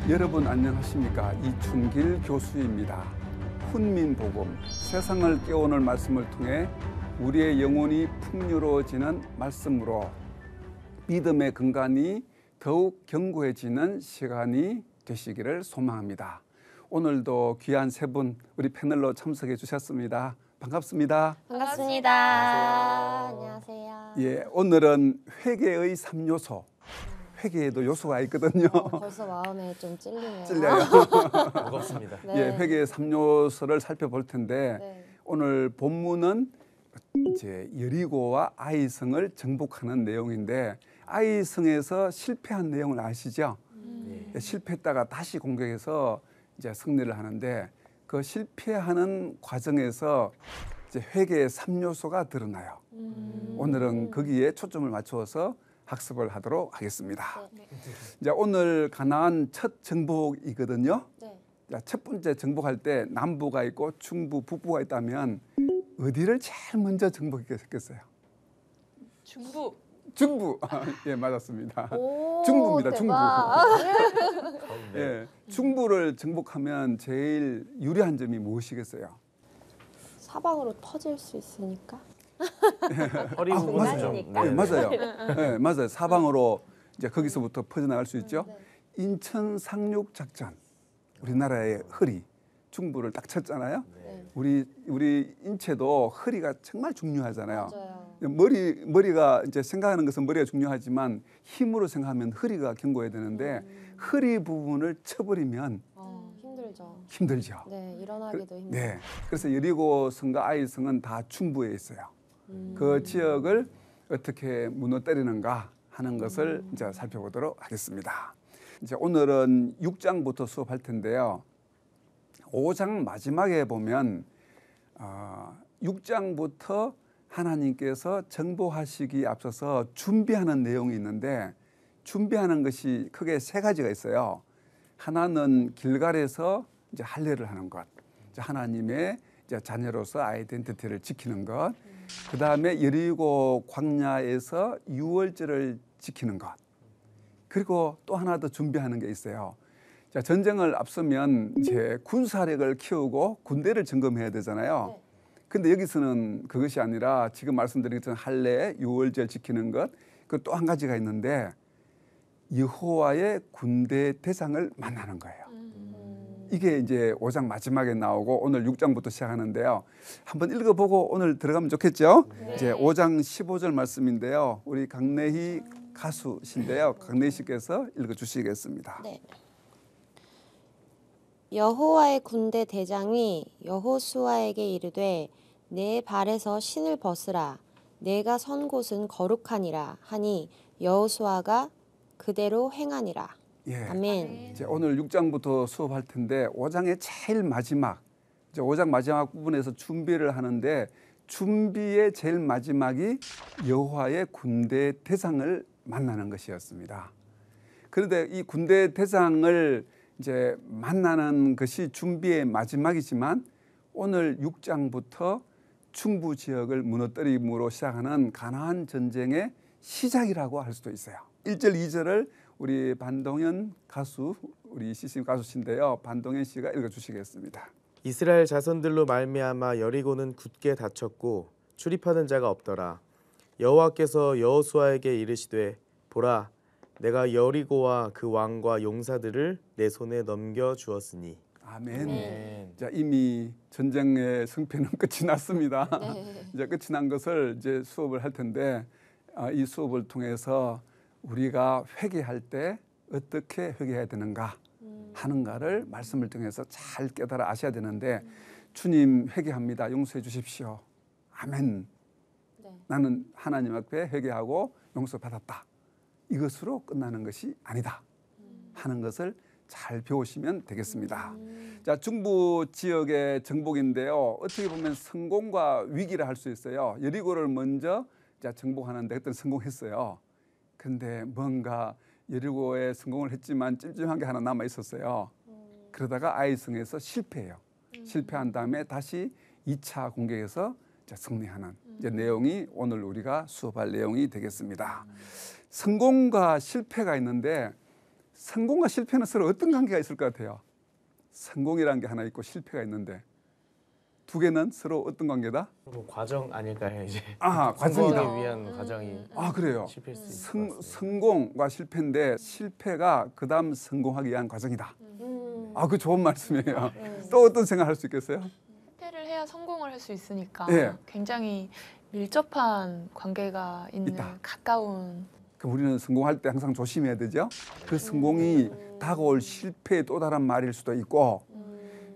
여러분 안녕하십니까? 이춘길 교수입니다. 훈민복음, 세상을 깨우는 말씀을 통해 우리의 영혼이 풍요로워지는 말씀으로 믿음의 근간이 더욱 견고해지는 시간이 되시기를 소망합니다. 오늘도 귀한 세 분 우리 패널로 참석해 주셨습니다. 반갑습니다. 반갑습니다. 안녕하세요. 예, 오늘은 회개의 3요소. 회개에도 요소가 있거든요. 벌써 마음에 좀 찔리네요. 찔려요. 무겁습니다. 네. 예, 회개의 3요소를 살펴볼 텐데 네. 오늘 본문은 이제 여리고와 아이성을 정복하는 내용인데 아이성에서 실패한 내용을 아시죠? 예, 실패했다가 다시 공격해서 이제 승리를 하는데 그 실패하는 과정에서 이제 회개의 3요소가 드러나요. 오늘은 거기에 초점을 맞추어서 학습을 하도록 하겠습니다. 네. 이제 오늘 가나안 첫 정복이거든요. 네. 자, 첫 번째 정복할 때 남부가 있고 중부, 북부가 있다면 어디를 제일 먼저 정복했겠어요? 중부. 중부. 예, 맞았습니다. 오, 중부입니다. 대박. 중부. 예, 중부를 정복하면 제일 유리한 점이 무엇이겠어요? 사방으로 터질 수 있으니까. 허리 부분 좀. 네, 맞아요. 네, 맞아요. 사방으로 이제 거기서부터 퍼져나갈 수 있죠. 네. 인천 상륙 작전, 우리나라의 허리, 중부를 딱 쳤잖아요. 네. 우리 인체도 허리가 정말 중요하잖아요. 맞아요. 머리가 이제 생각하는 것은 머리가 중요하지만 힘으로 생각하면 허리가 견고해야 되는데 허리 부분을 쳐버리면 힘들죠. 힘들죠. 네, 일어나기도 힘들죠. 네, 그래서 여리고성과 아이성은 다 중부에 있어요. 그 지역을 어떻게 무너뜨리는가 하는 것을 이제 살펴보도록 하겠습니다. 이제 오늘은 6장부터 수업할 텐데요. 5장 마지막에 보면 6장부터 하나님께서 정복하시기 앞서서 준비하는 내용이 있는데 준비하는 것이 크게 세 가지가 있어요. 하나는 길갈에서 이제 할례를 하는 것, 이제 하나님의 이제 자녀로서 아이덴티티를 지키는 것, 그 다음에 여리고 광야에서 유월절을 지키는 것, 그리고 또 하나 더 준비하는 게 있어요. 자, 전쟁을 앞서면 이제 군사력을 키우고 군대를 점검해야 되잖아요. 네. 근데 여기서는 그것이 아니라 지금 말씀드린 것처럼 할례, 유월절 지키는 것, 그 또 한 가지가 있는데 여호와의 군대 대장을 만나는 거예요. 이게 이제 5장 마지막에 나오고 오늘 6장부터 시작하는데요. 한번 읽어보고 오늘 들어가면 좋겠죠? 네. 이제 5장 15절 말씀인데요. 우리 강내희 가수신데요. 강내희 씨께서 읽어주시겠습니다. 네. 여호와의 군대 대장이 여호수아에게 이르되 내 발에서 신을 벗으라 내가 선 곳은 거룩하니라 하니 여호수아가 그대로 행하니라. 예. 아멘. 이제 오늘 6장부터 수업할 텐데 5장의 제일 마지막, 이제 5장 마지막 부분에서 준비를 하는데 준비의 제일 마지막이 여호와의 군대 대장을 만나는 것이었습니다. 그런데 이 군대 대장을 이제 만나는 것이 준비의 마지막이지만 오늘 6장부터 중부 지역을 무너뜨림으로 시작하는 가나안 전쟁의 시작이라고 할 수도 있어요. 1절, 2절을 우리 반동현 가수, 우리 시심 가수신데요. 반동현 씨가 읽어주시겠습니다. 이스라엘 자손들로 말미암아 여리고는 굳게 닫혔고 출입하는 자가 없더라. 여호와께서 여호수아에게 이르시되 보라 내가 여리고와 그 왕과 용사들을 내 손에 넘겨 주었으니. 아멘. 네. 자, 이미 전쟁의 승패는 끝이 났습니다. 네. 이제 끝이 난 것을 이제 수업을 할 텐데 이 수업을 통해서 우리가 회개할 때 어떻게 회개해야 되는가 하는가를 말씀을 통해서 잘 깨달아 아셔야 되는데 주님 회개합니다. 용서해 주십시오. 아멘. 네. 나는 하나님 앞에 회개하고 용서받았다. 이것으로 끝나는 것이 아니다 하는 것을 잘 배우시면 되겠습니다. 자, 중부 지역의 정복인데요. 어떻게 보면 성공과 위기를 할 수 있어요. 여리고를 먼저 정복하는데 그때 성공했어요. 그런데 뭔가 여리고에 성공을 했지만 찜찜한 게 하나 남아 있었어요. 그러다가 아이성에서 실패해요. 실패한 다음에 다시 2차 공격에서 승리하는 이제 내용이 오늘 우리가 수업할 내용이 되겠습니다. 성공과 실패가 있는데 성공과 실패는 서로 어떤 관계가 있을 것 같아요? 성공이라는 게 하나 있고 실패가 있는데 두 개는 서로 어떤 관계다? 뭐 과정 아닐까요 이제? 과정이다. 성공을 위한 과정이 그래요. 실패일 수 있을 것 같습니다. 성공과 실패인데 실패가 그다음 성공하기 위한 과정이다. 그 좋은 말씀이에요. 또 어떤 생각할 수 있겠어요? 실패를 해야 성공을 할 수 있으니까 예. 굉장히 밀접한 관계가 있는 있다. 가까운 그럼 우리는 성공할 때 항상 조심해야 되죠. 그 성공이 다가올 실패의 또 다른 말일 수도 있고,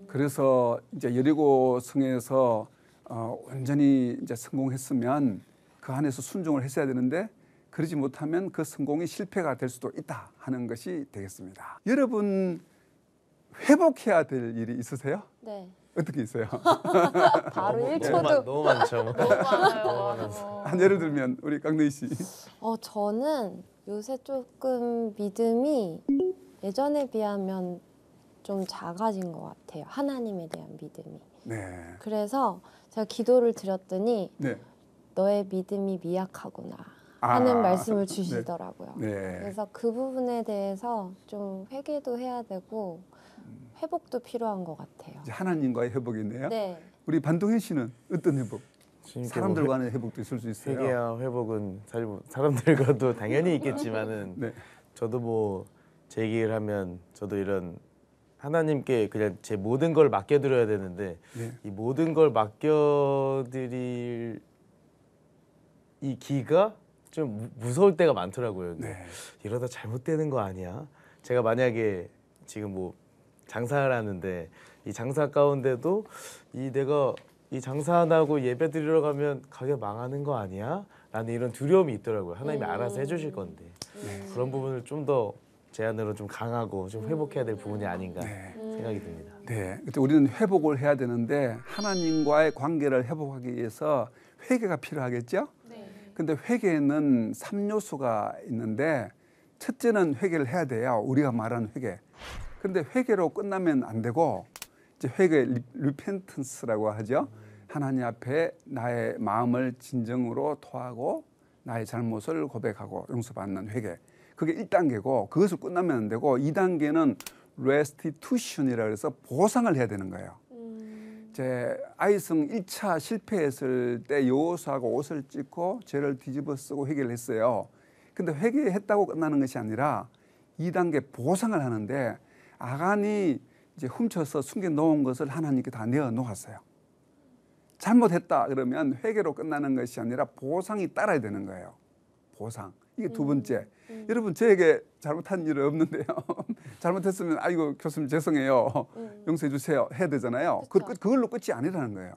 그래서 이제 여리고 성에서 완전히 이제 성공했으면 그 안에서 순종을 했어야 되는데 그러지 못하면 그 성공이 실패가 될 수도 있다 하는 것이 되겠습니다. 여러분 회복해야 될 일이 있으세요? 네. 어떻게 있어요? 바로 너무 1초도. 너무 많죠. 너무 많아요. 한 예를 들면 우리 깡노희 씨. 저는 요새 조금 믿음이 예전에 비하면 좀 작아진 것 같아요. 하나님에 대한 믿음이. 네. 그래서 제가 기도를 드렸더니 네. 너의 믿음이 미약하구나 하는 말씀을 주시더라고요. 네. 그래서 그 부분에 대해서 좀 회개도 해야 되고 회복도 필요한 것 같아요. 이제 하나님과의 회복이네요. 네. 우리 반동현 씨는 어떤 회복? 지금 사람들 간의 회복도 있을 수 있어요. 회개와 회복은 사람들과도 당연히 있겠지만은 네. 저도 뭐 제 얘기를 하면 저도 이런 하나님께 그냥 제 모든 걸 맡겨드려야 되는데 네. 이 모든 걸 맡겨드릴 이 기가 좀 무서울 때가 많더라고요. 네. 이러다 잘못되는 거 아니야? 제가 만약에 지금 뭐 장사를 하는데 이 장사 가운데도 내가 이 장사 안 하고 예배 드리러 가면 가게 망하는 거 아니야? 라는 이런 두려움이 있더라고요. 하나님이 알아서 해주실 건데 그런 부분을 좀 더 제 안으로 좀 강하고 좀 회복해야 될 부분이 아닌가 네. 생각이 듭니다. 네. 그때 우리는 회복을 해야 되는데 하나님과의 관계를 회복하기 위해서 회개가 필요하겠죠? 네. 근데 회개에는 3요소가 있는데 첫째는 회개를 해야 돼요. 우리가 말하는 회개. 근데 회개로 끝나면 안 되고 이제 회개 리펜턴스라고 하죠. 하나님 앞에 나의 마음을 진정으로 토하고 나의 잘못을 고백하고 용서받는 회개. 그게 1단계고 그것을 끝나면 안 되고 2단계는 restitution이라고 해서 보상을 해야 되는 거예요. 제 아이성 1차 실패했을 때 여호수아가 옷을 찢고 죄를 뒤집어 쓰고 회개를 했어요. 근데 회개했다고 끝나는 것이 아니라 2단계 보상을 하는데 아간이 이제 훔쳐서 숨겨 놓은 것을 하나님께 다 내어 놓았어요. 잘못했다 그러면 회개로 끝나는 것이 아니라 보상이 따라야 되는 거예요. 보상. 이게 두 번째. 여러분 저에게 잘못한 일은 없는데요. 잘못했으면 아이고 교수님 죄송해요. 용서해 주세요. 해야 되잖아요. 그걸로 끝이 아니라는 거예요.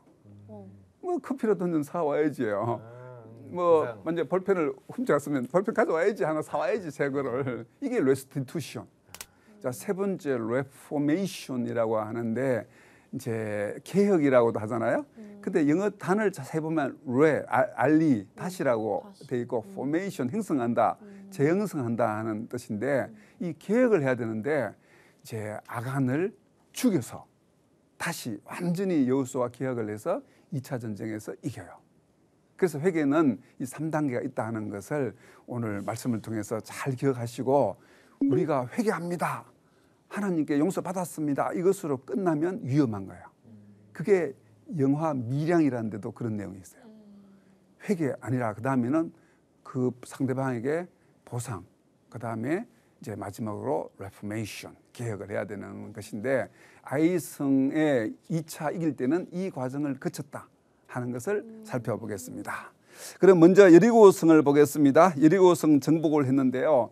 뭐 커피라도 한잔 사와야지요. 뭐 먼저 볼펜을 훔쳐갔으면 볼펜 가져와야지 하나 사와야지 새 거를. 이게 레스티투션. 자, 세 번째 레포메이션이라고 하는데 이제 개혁이라고도 하잖아요. 근데 영어 단어를 자세히 보면 알리 다시라고 돼 있고 포메이션 형성한다, 재형성한다 하는 뜻인데 이 개혁을 해야 되는데 이제 아간을 죽여서 다시 완전히 여호수아가 개혁을 해서 2차 전쟁에서 이겨요. 그래서 회개는 이 3단계가 있다 하는 것을 오늘 말씀을 통해서 잘 기억하시고 우리가 회개합니다. 하나님께 용서받았습니다. 이것으로 끝나면 위험한 거예요. 그게 영화 미량이라는 데도 그런 내용이 있어요. 회개 아니라 그 다음에는 그 상대방에게 보상, 그 다음에 이제 마지막으로 레포메이션, 개혁을 해야 되는 것인데 아이성의 2차 이길 때는 이 과정을 거쳤다 하는 것을 살펴보겠습니다. 그럼 먼저 여리고성을 보겠습니다. 여리고성 정복을 했는데요.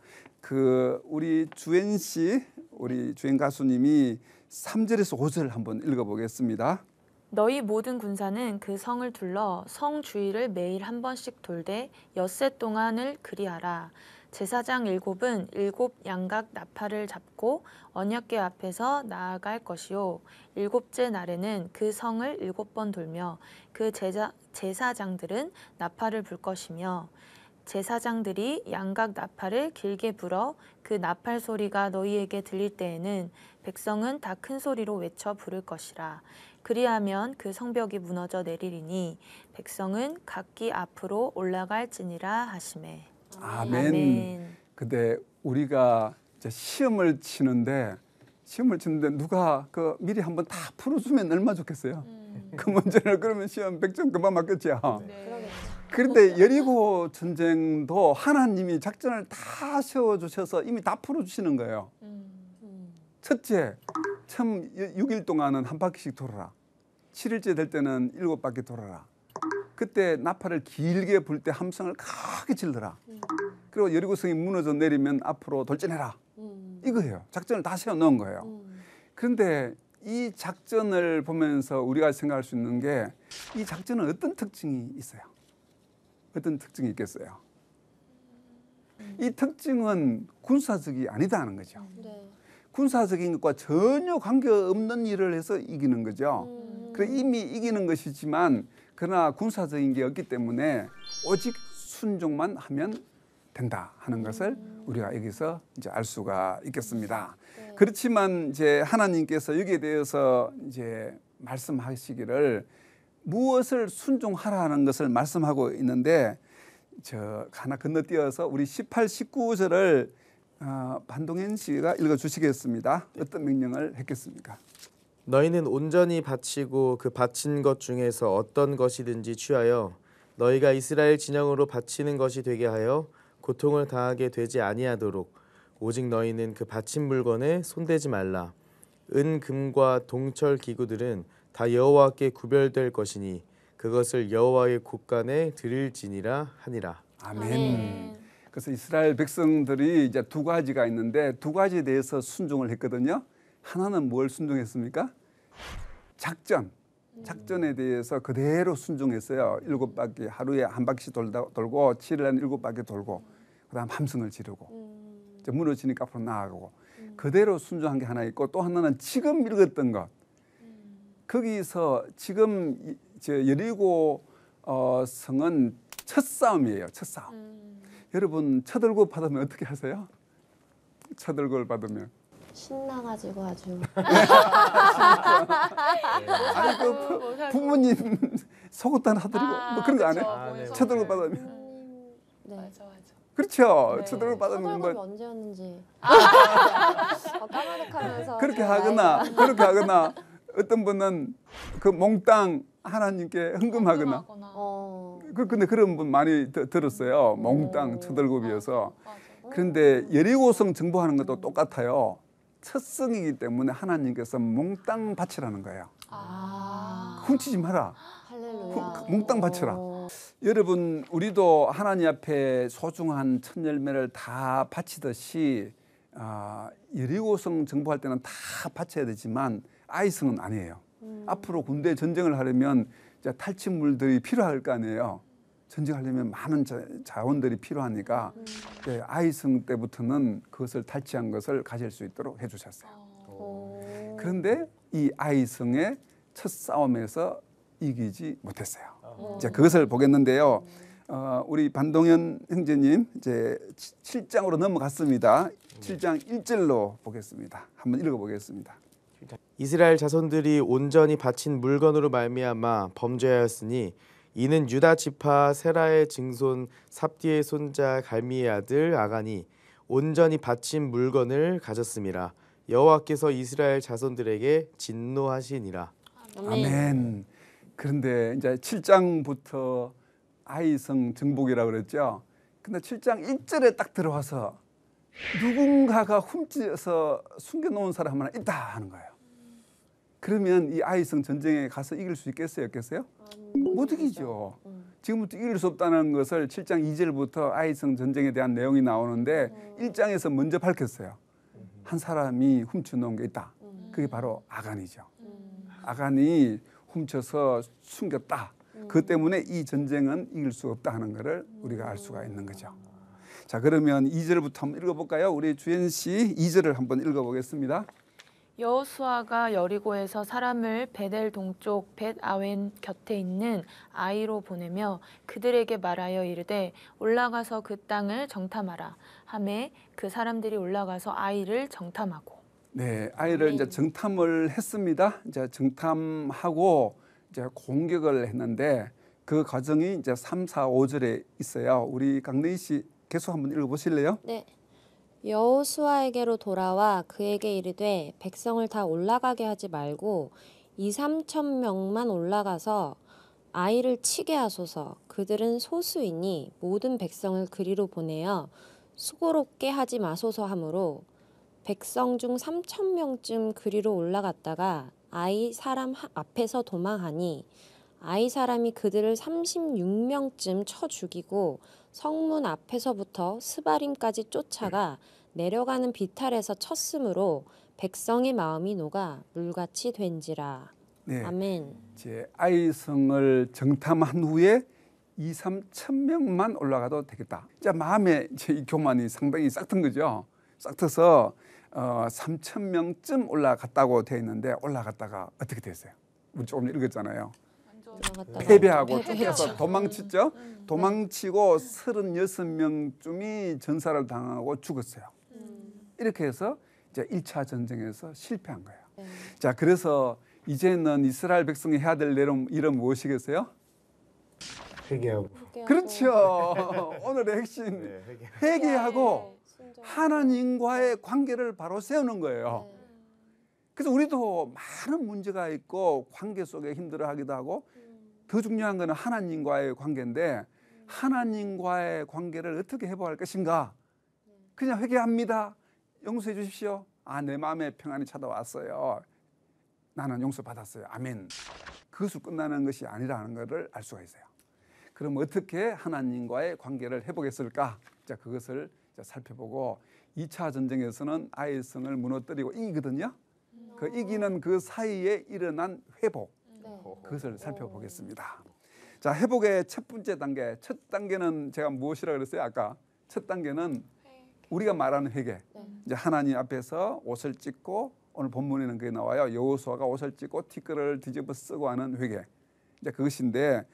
우리 주엔 씨, 우리 주엔 가수님이 3절에서 5절 한번 읽어보겠습니다. 너희 모든 군사는 그 성을 둘러 성 주위를 매일 한 번씩 돌되 엿새 동안을 그리하라. 제사장 7은 7 양각 나팔을 잡고 언약궤 앞에서 나아갈 것이요 7째 날에는 그 성을 7번 돌며 그 제사장들은 나팔을 불 것이며 제사장들이 양각 나팔을 길게 불어 그 나팔 소리가 너희에게 들릴 때에는 백성은 다 큰 소리로 외쳐 부를 것이라. 그리하면 그 성벽이 무너져 내리리니 백성은 각기 앞으로 올라갈지니라 하시매. 아멘. 근데 우리가 이제 시험을 치는데 누가 그 미리 한번 다 풀어주면 얼마나 좋겠어요. 그 문제를 그러면 시험 100점 금방 맞겠죠. 그러겠죠. 그런데 여리고 전쟁도 하나님이 작전을 다 세워주셔서 이미 다 풀어주시는 거예요. 첫째, 처음 6일 동안은 한 바퀴씩 돌아라. 7일째 될 때는 7바퀴 돌아라. 그때 나팔을 길게 불 때 함성을 크게 질러라. 그리고 여리고성이 무너져 내리면 앞으로 돌진해라. 이거예요. 작전을 다 세워놓은 거예요. 그런데 이 작전을 보면서 우리가 생각할 수 있는 게 이 작전은 어떤 특징이 있어요? 어떤 특징이 있겠어요? 이 특징은 군사적이 아니다는 거죠. 네. 군사적인 것과 전혀 관계없는 일을 해서 이기는 거죠. 그래 이미 이기는 것이지만 그러나 군사적인 게 없기 때문에 오직 순종만 하면 된다 하는 것을 우리가 여기서 이제 알 수가 있겠습니다. 네. 그렇지만 이제 하나님께서 여기에 대해서 이제 말씀하시기를 무엇을 순종하라는 것을 말씀하고 있는데 저 하나 건너뛰어서 우리 18, 19절을 반동현 씨가 읽어주시겠습니다. 어떤 명령을 했겠습니까? 너희는 온전히 바치고 그 바친 것 중에서 어떤 것이든지 취하여 너희가 이스라엘 진영으로 바치는 것이 되게 하여 고통을 당하게 되지 아니하도록 오직 너희는 그 바친 물건에 손대지 말라. 은, 금과 동철 기구들은 다 여호와께 구별될 것이니 그것을 여호와의 곳간에 드릴지니라 하니라. 아멘. 그래서 이스라엘 백성들이 이제 두 가지가 있는데 두 가지에 대해서 순종을 했거든요. 하나는 뭘 순종했습니까? 작전에 대해서 그대로 순종했어요. 7바퀴 하루에 한 바퀴씩 돌고 7일에는 7바퀴 돌고 그다음 함성을 지르고 이제 무너지니까 앞으로 나아가고 그대로 순종한 게 하나 있고 또 하나는 지금 읽었던 것. 거기서 지금 여리고 성은 첫 싸움이에요. 첫 싸움. 여러분 첫 얼굴 받으면 어떻게 하세요? 첫 얼굴 받으면 신나가지고 아주. 아니 그 부모님 속옷 하나 사드리고 뭐 그런 거 안 해? 네. 첫 얼굴 받으면 네. 맞아. 그렇죠. 네. 첫 얼굴 받으면 서돌급이 뭐 언제였는지 까마득하면서 그렇게 하거나 어떤 분은 그 몽땅 하나님께 헌금하거나 근데 그런 분 많이 들었어요. 몽땅 첫 얼굴이어서. 그런데 여리고성 정복하는 것도 똑같아요. 첫 성이기 때문에 하나님께서 몽땅 바치라는 거예요. 훔치지 마라. 할렐루야. 몽땅 바쳐라. 여러분 우리도 하나님 앞에 소중한 첫 열매를 다 바치듯이 여리고성 정복할 때는 다 바쳐야 되지만 아이성은 아니에요. 앞으로 군대 전쟁을 하려면 이제 탈취물들이 필요할 거 아니에요. 전쟁하려면 많은 자원들이 필요하니까 아이성 때부터는 그것을 탈취한 것을 가질 수 있도록 해주셨어요. 그런데 이 아이성의 첫 싸움에서 이기지 못했어요. 이제 그것을 보겠는데요. 우리 반동현 형제님 이제 7장으로 넘어갔습니다. 7장 1절로 보겠습니다. 한번 읽어보겠습니다. 이스라엘 자손들이 온전히 바친 물건으로 말미암아 범죄하였으니 이는 유다 지파 세라의 증손 삽디의 손자 갈미의 아들 아간이 온전히 바친 물건을 가졌음이라. 여호와께서 이스라엘 자손들에게 진노하시니라. 아멘. 그런데 이제 7장부터 아이성 정복이라고 그랬죠. 근데 7장 1절에 딱 들어와서 누군가가 훔쳐서 숨겨놓은 사람 하나 있다 하는 거예요. 그러면 이 아이성 전쟁에 가서 이길 수 있겠어요? 없겠어요? 못 이기죠. 지금부터 이길 수 없다는 것을 7장 2절부터 아이성 전쟁에 대한 내용이 나오는데 1장에서 먼저 밝혔어요. 한 사람이 훔쳐놓은 게 있다. 그게 바로 아간이죠. 아간이 훔쳐서 숨겼다. 그 때문에 이 전쟁은 이길 수 없다 하는 것을 우리가 알 수가 있는 거죠. 자, 그러면 2절부터 한번 읽어볼까요? 우리 주연 씨 2절을 한번 읽어보겠습니다. 여호수아가 여리고에서 사람을 베델 동쪽 벳 아웬 곁에 있는 아이로 보내며 그들에게 말하여 이르되 올라가서 그 땅을 정탐하라 하매 그 사람들이 올라가서 아이를 정탐하고. 네, 아이를 이제 정탐을 했습니다. 이제 정탐하고 이제 공격을 했는데 그 과정이 이제 3, 4, 5절에 있어요. 우리 강래희 씨 계속 한번 읽어보실래요? 네. 여호수아에게로 돌아와 그에게 이르되 백성을 다 올라가게 하지 말고 2~3천 명만 올라가서 아이를 치게 하소서. 그들은 소수이니 모든 백성을 그리로 보내어 수고롭게 하지 마소서 하므로 백성 중 3천 명쯤 그리로 올라갔다가 아이 사람 앞에서 도망하니 아이 사람이 그들을 36명쯤 쳐 죽이고 성문 앞에서부터 스바림까지 쫓아가 내려가는 비탈에서 쳤으므로 백성의 마음이 녹아 물같이 된지라. 네. 아멘. 이제 아이성을 정탐한 후에 2~3천 명만 올라가도 되겠다. 자, 마음에 이제 이 교만이 상당히 싹튼 거죠. 싹트서 3천 명쯤 올라갔다고 되어 있는데 올라갔다가 어떻게 됐어요? 우리 조금 읽었잖아요. 올라갔다가 패배하고 패배했죠. 쫓겨서 도망쳤죠. 도망치고 36명쯤이 전사를 당하고 죽었어요. 이렇게 해서 이제 1차 전쟁에서 실패한 거예요. 네. 자, 그래서 이제는 이스라엘 백성이 해야 될 일은 무엇이겠어요? 회개하고. 그렇죠. 오늘의 핵심 네, 회개하고 순종. 하나님과의 관계를 바로 세우는 거예요. 네. 그래서 우리도 많은 문제가 있고 관계 속에 힘들어하기도 하고 더 중요한 것은 하나님과의 관계인데 하나님과의 관계를 어떻게 회복할 것인가? 그냥 회개합니다. 용서해 주십시오. 아, 내 마음에 평안이 찾아왔어요. 나는 용서받았어요. 아멘. 그것으로 끝나는 것이 아니라는 것을 알 수가 있어요. 그럼 어떻게 하나님과의 관계를 회복했을까? 자, 그것을 살펴보고 2차 전쟁에서는 아이성을 무너뜨리고 이기거든요. 그 이기는 그 사이에 일어난 회복, 네. 그것을 살펴보겠습니다. 자, 회복의 첫 번째 단계. 첫 단계는 제가 무엇이라고 그랬어요? 아까 첫 단계는 우리가 말하는 회개. 이제 하나님 앞에서 옷을 찢고 오늘 본문에는 그게 나와요. 여호수아가 옷을 찢고 티끌을 뒤집어 쓰고 하는 회개. 이제 그것인데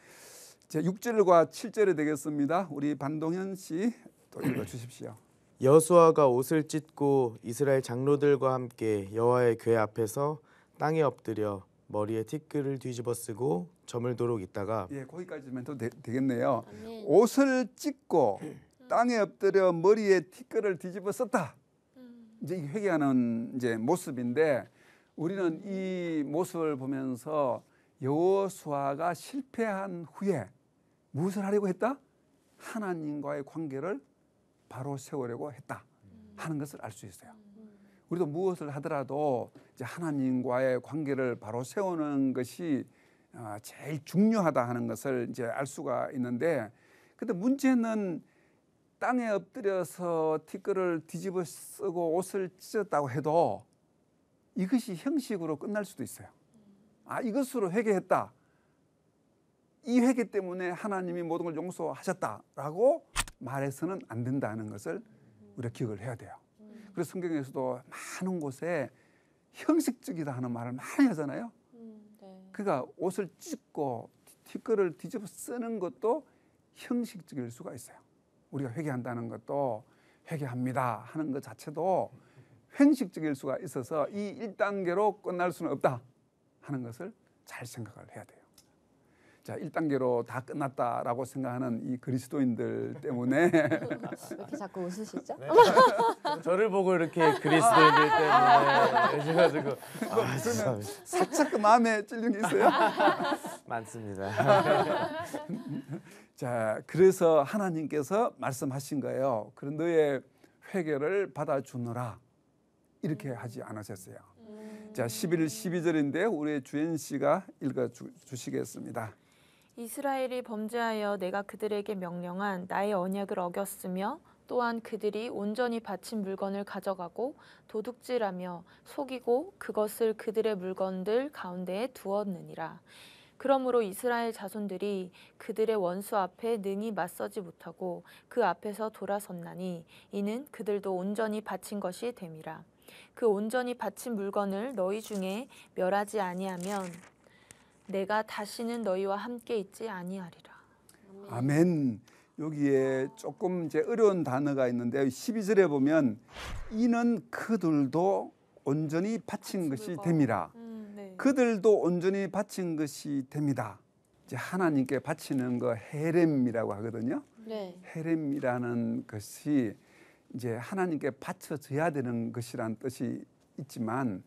제 6절과 7절이 되겠습니다. 우리 반동현 씨 또 읽어 주십시오. 여호수아가 옷을 찢고 이스라엘 장로들과 함께 여호와의 궤 앞에서 땅에 엎드려 머리에 티끌을 뒤집어 쓰고 저물도록 있다가 예, 거기까지면 또 되겠네요. 아멘. 옷을 찢고 땅에 엎드려 머리에 티끌을 뒤집어 썼다. 이제 이 회개하는 이제 모습인데 우리는 이 모습을 보면서 여호수아가 실패한 후에 무엇을 하려고 했다? 하나님과의 관계를 바로 세우려고 했다 하는 것을 알 수 있어요. 우리도 무엇을 하더라도 이제 하나님과의 관계를 바로 세우는 것이 제일 중요하다 하는 것을 이제 알 수가 있는데, 근데 문제는 땅에 엎드려서 티끌을 뒤집어 쓰고 옷을 찢었다고 해도 이것이 형식으로 끝날 수도 있어요. 아, 이것으로 회개했다. 이 회개 때문에 하나님이 모든 걸 용서하셨다라고 말해서는 안 된다는 것을 우리가 기억을 해야 돼요. 그래서 성경에서도 많은 곳에 형식적이다 하는 말을 많이 하잖아요. 네. 그러니까 옷을 찢고 티끌을 뒤집어 쓰는 것도 형식적일 수가 있어요. 우리가 회개한다는 것도 회개합니다 하는 것 자체도 형식적일 수가 있어서 이 1단계로 끝날 수는 없다 하는 것을 잘 생각을 해야 돼요. 자, 1단계로 다 끝났다라고 생각하는 이 그리스도인들 때문에 왜 이렇게 자꾸 웃으시죠? 저를 보고 이렇게 그리스도인들 때문에 해가지고 그러면 살짝 그 마음에 찔린 게 있어요. 많습니다. 자, 그래서 하나님께서 말씀하신 거예요. 그런 너의 회개를 받아주노라 이렇게 하지 않으셨어요. 자, 11, 12절인데 우리 주연 씨가 읽어 주시겠습니다. 이스라엘이 범죄하여 내가 그들에게 명령한 나의 언약을 어겼으며 또한 그들이 온전히 바친 물건을 가져가고 도둑질하며 속이고 그것을 그들의 물건들 가운데에 두었느니라. 그러므로 이스라엘 자손들이 그들의 원수 앞에 능히 맞서지 못하고 그 앞에서 돌아섰나니 이는 그들도 온전히 바친 것이 됨이라. 그 온전히 바친 물건을 너희 중에 멸하지 아니하면 내가 다시는 너희와 함께 있지 아니하리라. 아멘. 여기에 조금 이제 어려운 단어가 있는데 12절에 보면 이는 그들도 온전히 바친 것이 물건. 됨이라. 네. 그들도 온전히 바친 것이 됩니다. 이제 하나님께 바치는 거 헤렘이라고 하거든요. 네. 헤렘이라는 것이 이제 하나님께 바쳐져야 되는 것이란 뜻이 있지만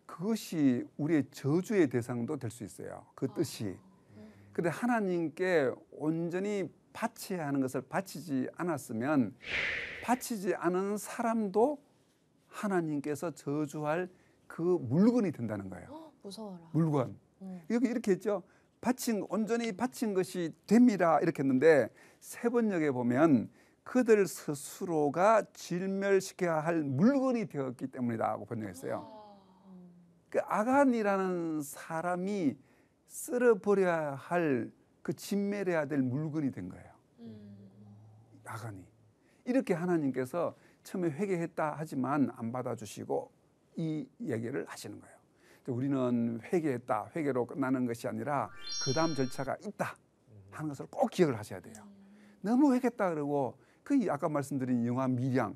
그것이 우리의 저주의 대상도 될 수 있어요. 그 뜻이. 근데 하나님께 온전히 바쳐야 하는 것을 바치지 않았으면 바치지 않은 사람도 하나님께서 저주할 그 물건이 된다는 거예요. 무서워라. 물건. 여기 이렇게 했죠. 온전히 바친 것이 됩니다. 이렇게 했는데 세 번역에 보면 그들 스스로가 진멸시켜야 할 물건이 되었기 때문이다고 번역했어요. 그 아간이라는 사람이 쓸어버려야 할 그 진멸해야 될 물건이 된 거예요. 아간이. 이렇게 하나님께서 처음에 회개했다 하지만 안 받아주시고 이 얘기를 하시는 거예요. 우리는 회개했다, 회개로 끝나는 것이 아니라 그 다음 절차가 있다 하는 것을 꼭 기억을 하셔야 돼요. 너무 회개했다 그러고 그 아까 말씀드린 영화 미량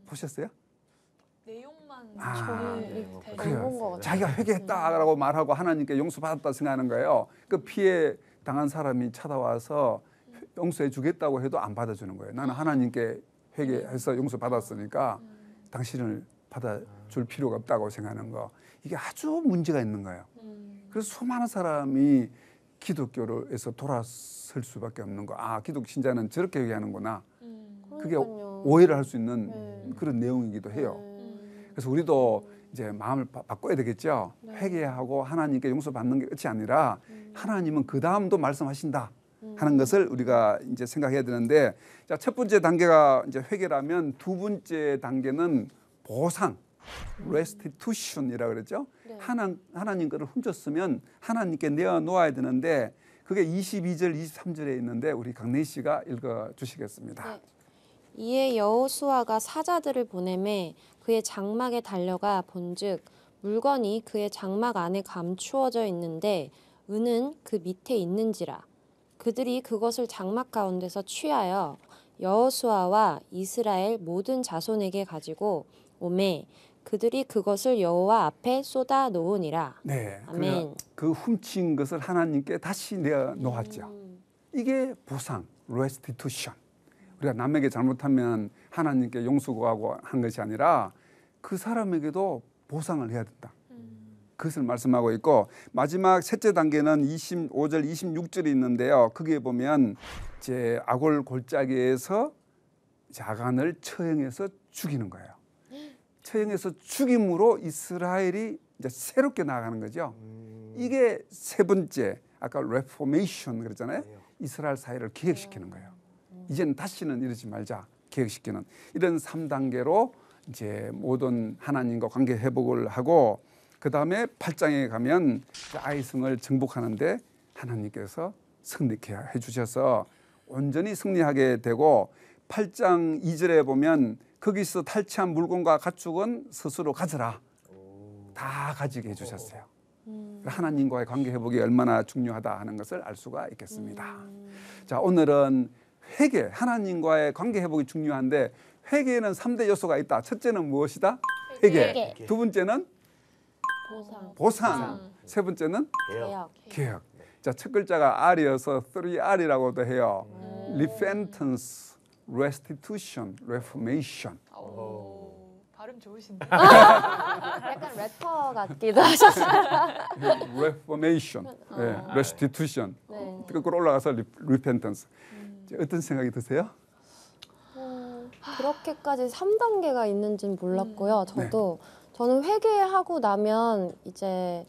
보셨어요? 내용만 저는 그래요. 본것 같아요. 자기가 회개했다라고 말하고 하나님께 용서받았다 생각하는 거예요. 그 피해 당한 사람이 찾아와서 용서해 주겠다고 해도 안 받아주는 거예요. 나는 하나님께 회개해서 용서받았으니까 당신을 받아줄 필요가 없다고 생각하는 거. 이게 아주 문제가 있는 거예요. 그래서 수많은 사람이 기독교에서 돌아설 수밖에 없는 거. 아, 기독 신자는 저렇게 얘기하는구나. 그게 그러니까요. 오해를 할 수 있는 그런 내용이기도 해요. 그래서 우리도 이제 마음을 바꿔야 되겠죠. 회개하고 하나님께 용서받는 게 끝이 아니라 하나님은 그 다음도 말씀하신다 하는 것을 우리가 이제 생각해야 되는데, 자, 첫 번째 단계가 이제 회개라면 두 번째 단계는 보상, restitution이라고 그러죠. 네. 하나님 거를 훔쳤으면 하나님께 내어 놓아야 되는데 그게 22절, 23절에 있는데 우리 강래 씨가 읽어 주시겠습니다. 네. 이에 여호수아가 사자들을 보내매 그의 장막에 달려가 본즉 물건이 그의 장막 안에 감추어져 있는데 은은 그 밑에 있는지라. 그들이 그것을 장막 가운데서 취하여 여호수아와 이스라엘 모든 자손에게 가지고 오매 그들이 그것을 여호와 앞에 쏟아 놓으니라. 네, 아멘. 그 훔친 것을 하나님께 다시 내어 놓았죠. 이게 보상, restitution. 우리가 남에게 잘못하면 하나님께 용서 구하고 한 것이 아니라 그 사람에게도 보상을 해야 된다. 그것을 말씀하고 있고, 마지막 셋째 단계는 25절, 26절이 있는데요. 거기에 보면 이제 아골 골짜기에서 아간을 처형해서 죽이는 거예요. 처형해서 죽임으로 이스라엘이 이제 새롭게 나아가는 거죠. 이게 세 번째, 아까 레포메이션 그랬잖아요. 이스라엘 사회를 기획시키는 거예요. 이제는 다시는 이러지 말자, 기획시키는 이런 3단계로 이제 모든 하나님과 관계 회복을 하고, 그 다음에 8장에 가면 아이성을 정복하는데 하나님께서 승리케 해주셔서 온전히 승리하게 되고, 8장 2절에 보면 거기서 탈취한 물건과 가축은 스스로 가져라, 다 가지게 해주셨어요. 하나님과의 관계 회복이 얼마나 중요하다 하는 것을 알 수가 있겠습니다. 자, 오늘은 회개, 하나님과의 관계 회복이 중요한데 회개에는 3대 요소가 있다. 첫째는 무엇이다? 회개. 두 번째는 보상. 세 번째는 개혁. 자, 첫 글자가 R이어서 3R이라고도 해요. Repentance, Restitution, Reformation. 발음 좋으신데. 약간 래퍼 같기도 하셨어요. Reformation, 네, Restitution. 네. 거꾸로 올라가서 Repentance. 어떤 생각이 드세요? 그렇게까지 3단계가 있는지는 몰랐고요. 저는 회개하고 나면 이제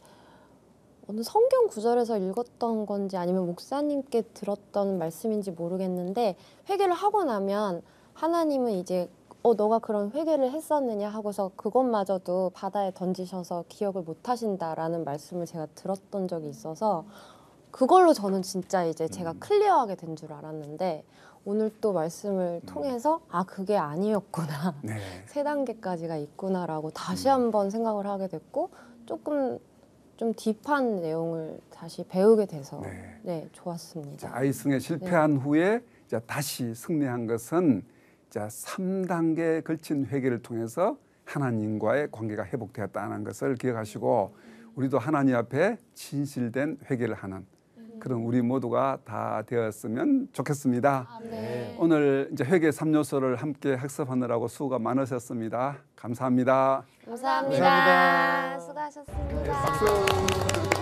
어느 성경 구절에서 읽었던 건지 아니면 목사님께 들었던 말씀인지 모르겠는데, 회개를 하고 나면 하나님은 이제 너가 그런 회개를 했었느냐 하고서 그것마저도 바다에 던지셔서 기억을 못 하신다라는 말씀을 제가 들었던 적이 있어서 그걸로 저는 진짜 이제 제가 클리어하게 된 줄 알았는데, 오늘 또 말씀을 통해서 그게 아니었구나. 네. 3단계까지가 있구나라고 다시 한번 생각을 하게 됐고, 조금 좀 딥한 내용을 다시 배우게 돼서 네. 좋았습니다. 자, 아이성에 실패한 후에 이제 다시 승리한 것은 자, 3단계에 걸친 회개를 통해서 하나님과의 관계가 회복되었다는 것을 기억하시고, 우리도 하나님 앞에 진실된 회개를 하는 그런 우리 모두가 다 되었으면 좋겠습니다. 네. 오늘 이제 회계 3요소를 함께 학습하느라고 수고가 많으셨습니다. 감사합니다. 감사합니다. 수고하셨습니다. 박수.